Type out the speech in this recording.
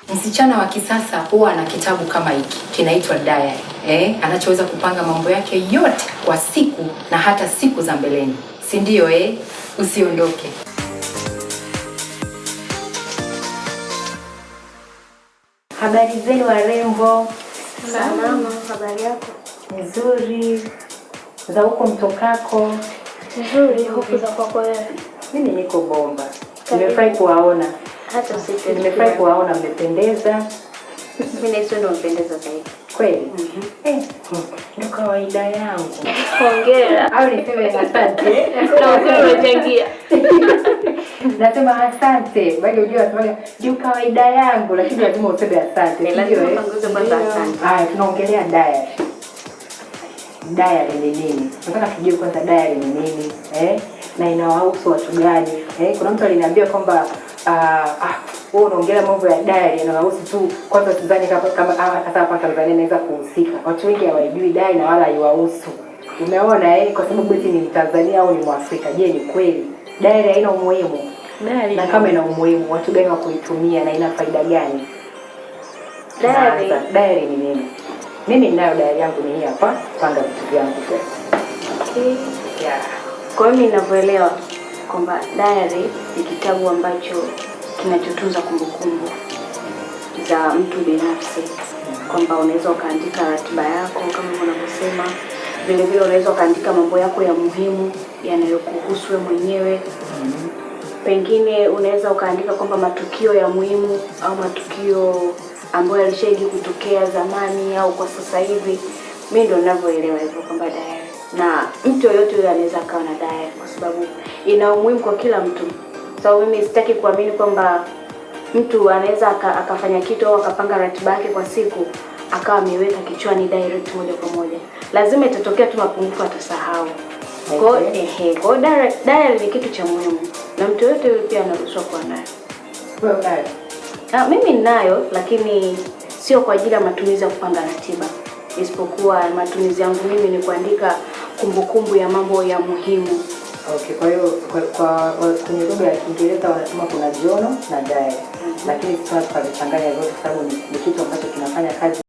Msichana wa kisasa huwa na kitabu kama hiki, kinaitwa diary. Anachoweza kupanga mambo yake yote kwa siku na hata siku za mbeleni. Si ndio Usiondoke. Habari zenu warembo? Salama, habari yako? Nzuri. Za huko mtokako? Nzuri, huku za kwako wewe? Mimi niko bomba. Nimefurahi kuwaona. Hata sisi nimefurahi kuwaona, mmependeza. Mimi na ndio mpendeza zaidi. Kweli? Ndio kawaida yangu. Hongera. Au niseme asante. Na wewe unachangia. Nasema asante. Bali unajua nasema ndio kawaida yangu, lakini lazima useme asante. Lazima utanguze kwanza asante. Haya, tunaongelea diary. Diary ni nini? Nataka tujue kwanza diary ni nini, na inawahusu watu gani? Kuna mtu aliniambia kwamba wewe unaongelea mambo ya diary inawahusu tu, kwanza sidhani kama hata hapa Tanzania inaweza kuhusika. Watu wengi hawajui diary na wala haiwahusu. Umeona kwa sababu eti ni Tanzania au ni Mwafrika. Je, ni kweli diary haina umuhimu? Na kama ina umuhimu, watu gani wa kuitumia na ina faida gani? Diary ni nini? Mimi ninayo diary yangu, ni hii hapa, panga vitu vyangu kwa. Kwa hiyo ninavyoelewa kwamba diary ni kitabu ambacho kinachotunza kumbukumbu za mtu binafsi, kwamba unaweza ukaandika ratiba yako kama unavyosema, vile vile unaweza ukaandika mambo yako ya muhimu yanayokuhusu wewe mwenyewe. Pengine unaweza ukaandika kwamba matukio ya muhimu au matukio ambayo yalishawahi kutokea zamani au kwa sasa hivi. Mimi ndio ninavyoelewa hivyo kwamba diary, na mtu yoyote yule anaweza akawa na diary kwa sababu ina umuhimu kwa kila mtu. So mimi sitaki kuamini kwamba mtu anaweza akafanya kitu au akapanga ratiba yake kwa siku akawa ameweka kichwani diary moja kwa moja. Lazima itatokea tu mapungufu, atasahau. Kwa diary ni kitu cha muhimu na mtu yote yule pia anaruhusiwa kuwa nayo. Wewe unayo? Mimi ninayo, lakini sio kwa ajili ya matumizi ya kupanga ratiba. Isipokuwa matumizi yangu mimi ni kuandika kumbukumbu ya mambo ya muhimu. Okay, kwa hiyo kwa kwenye lugha ya Kiingereza wanasema kuna journal na diary. Lakini sasa tunachanganya zote kwa sababu ni kitu ambacho kinafanya kazi